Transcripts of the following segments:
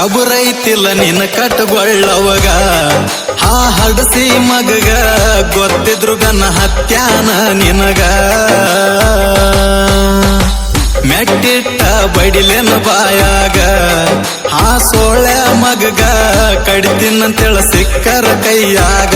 ಕಬುರೈತಿಲ್ಲ ನಿನ್ನ ಕಟ್ಟಗೊಳ್ಳವಗ ಆ ಹಡಸಿ ಮಗಗ ಗೊತ್ತಿದ್ರು ಗನ್ನ ಹತ್ಯಾನ ನಿನಗ ಮೆಟ್ಟಿಟ್ಟ ಬಡಿಲೆನ ಬಾಯಾಗ ಆ ಸೋಳೆ ಮಗಗ ಕಡಿತೀನಂತೇಳ ಸಿಕ್ಕರ ಕೈಯಾಗ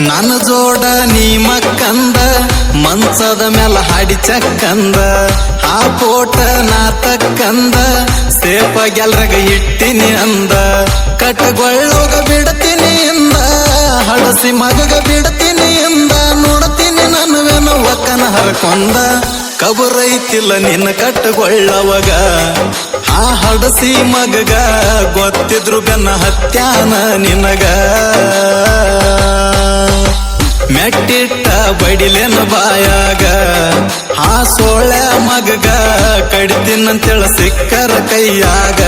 ನನ್ನ ಜೋಡ ನೀ ಮಕ್ಕಂದ ಮನ್ಸದ ಮ್ಯಾಲ ಹಾಡಿ ಚಕ್ಕಂದ ಆ ಪೋಟ ನಾ ತಕ್ಕಂದ ಸೇಪ ಗೆಲ್ರಗ ಇಟ್ಟಿನಿ ಅಂದ ಕಟ್ಟಗೊಳ್ಳೋಗ ಬಿಡ್ತೀನಿ ಇಂದ ಹಳಸಿ ಮಗಗ ಬಿಡ್ತೀನಿ ಇಂದ ನೋಡ್ತೀನಿ ನನ್ವೇನು ಒಕ್ಕನ ಹರ್ಕೊಂದ ಕಬುರೈತಿಲ್ಲ ನಿನ್ನ ಕಟ್ಟಗೊಳ್ಳವಗ ಆ ಹಡಸಿ ಮಗಗ ಗೊತ್ತಿದ್ರು ಗನ್ನ ಹತ್ಯಾನ ನಿನಗ ಮೆಟ್ಟಿಟ್ಟ ಬಡಿಲೆನ ಬಾಯಾಗ ಆ ಸೋಳೆ ಮಗಗ ಕಡಿತೀನಂತೇಳ ಸಿಕ್ಕರ ಕೈಯಾಗ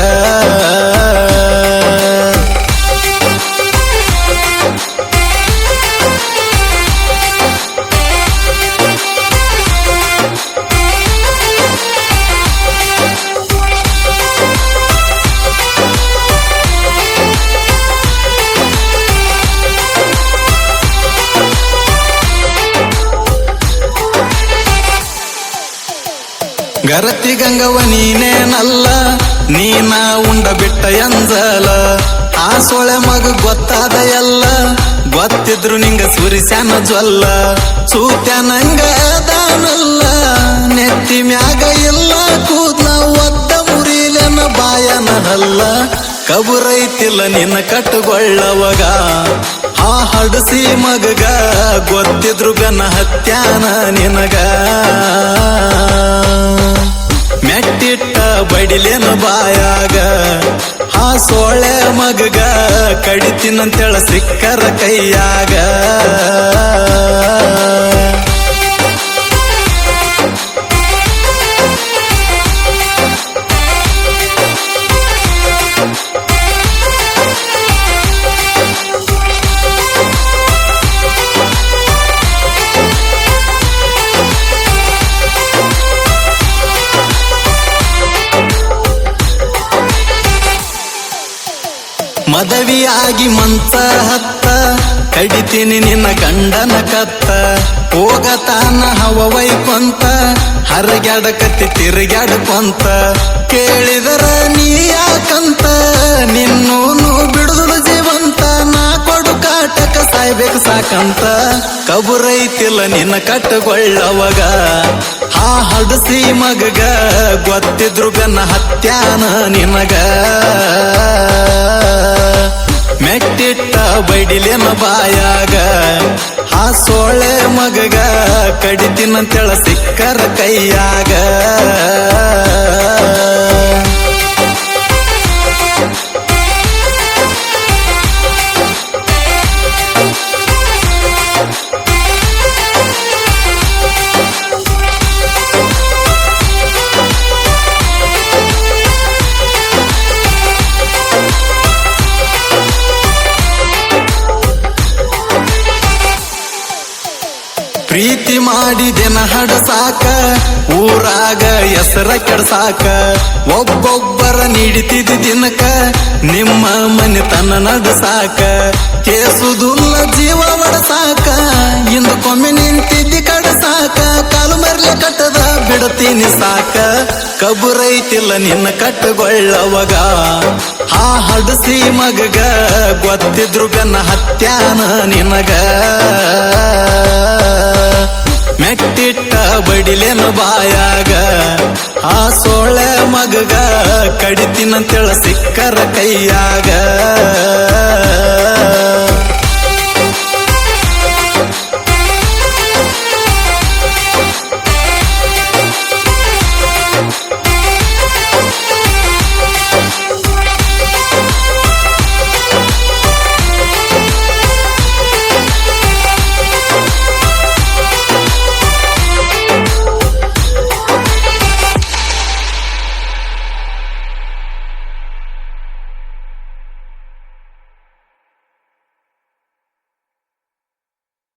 ಗರತಿ ಗಂಗವ ನೀನೇನಲ್ಲ ನೀನ ಉಂಡ ಬಿಟ್ಟ ಎಂಜಲ ಆ ಸೊಳೆ ಮಗ ಗೊತ್ತಾದ ಎಲ್ಲ ಗೊತ್ತಿದ್ರು ನಿಂಗ ಸುರಿಸ್ಯಾನ ಜ್ವಲ್ಲ ಸೂತ್ಯಾನಂಗ ದಾನಲ್ಲ ನೆತ್ತಿ ಮ್ಯಾಗ ಇಲ್ಲ ಕೂದ್ಲ ಒದ್ದ ಮುರಿಲೆನ ಬಾಯನ ಹಲ್ಲ ಕಬುರೈತಿಲ್ಲ ನಿನ್ನ ಕಟ್ಟಗೊಳ್ಳವಗ ಆ ಹಡಸಿ ಮಗಗ ಗೊತ್ತಿದ್ರು ಗನ್ನ ಹತ್ಯಾನ ನಿನಗ ಮೆಟ್ಟಿಟ್ಟ ಬಡಿಲೆನ ಬಾಯಾಗ ಆ ಸೋಳೆ ಮಗಗ ಕಡಿತೀನಂತೇಳ ಸಿಕ್ಕರ ಕೈಯಾಗ ಮದವಿಯಾಗಿ ಮಂಚ ಹತ್ತ ಕಡಿತೀನಿ ನಿನ್ನ ಗಂಡನ ಕತ್ತ ಹೋಗತಾನ ಹವವೈಕೊಂತ ಹರಗ್ಯಾಡಕತ್ತಿ ತಿರುಗ್ಯಾಡ್ಕೊಂತ ಕೇಳಿದರ ನೀ ಯಾಕಂತ ನಿನ್ನೂನು ಬಿಡುದು ಜೀವಂತ ನಾ ಕೊಡು ಕಾಟಕ ಸಾಯ್ಬೇಕು ಸಾಕಂತ ಕಬುರೈತಿಲ್ಲ ನಿನ್ನ ಕಟ್ಟಗೊಳ್ಳವಗ ಆ ಹಡಸಿ ಮಗಗ ಗೊತ್ತಿದ್ರು ಗನ್ನ ಹತ್ಯಾನ ನಿನಗ ಮೆಟ್ಟಿಟ್ಟ ಬಡಿಲೆನ ಬಾಯಾಗ ಆ ಸೋಳೆ ಮಗಗ ಕಡಿತೀನಂತೇಳ ಸಿಕ್ಕರ ಕೈಯಾಗ ಪ್ರೀತಿ ಮಾಡಿದೆನ ಹಡಸಾಕ ಊರಾಗ ಹೆಸರ ಕೆಡ್ಸಾಕ ಒಬ್ಬೊಬ್ಬರ ನೀಡಿತಿದ್ದ ದಿನಕ ನಿಮ್ಮ ಮನೆತನ ನಡಸಾಕ ಕೇಸುದುಲ್ಲ ಜೀವ ಒಡಸಾಕ ಇಂದಕ್ಕೊಮ್ಮೆ ನಿಂತಿದ್ದಿ ಕಡಸಾಕ ಕಾಲು ಮರ್ಲೆ ಕಟ್ಟದ ಬಿಡ್ತೀನಿ ಸಾಕ ಕಬುರೈತಿಲ್ಲ ನಿನ್ನ ಕಟ್ಟಗೊಳ್ಳವಗ ಆ ಹಡಸಿ ಮಗಗ ಗೊತ್ತಿದ್ರು ಗನ್ನ ಹತ್ಯಾನ ನಿನಗ ಮೆಟ್ಟಿಟ್ಟ ಬಡಿಲೆನ ಬಾಯಾಗ ಆ ಸೋಳೆ ಮಗಗ ಕಡಿತೀನಂತೇಳ ಸಿಕ್ಕರ ಕೈಯಾಗ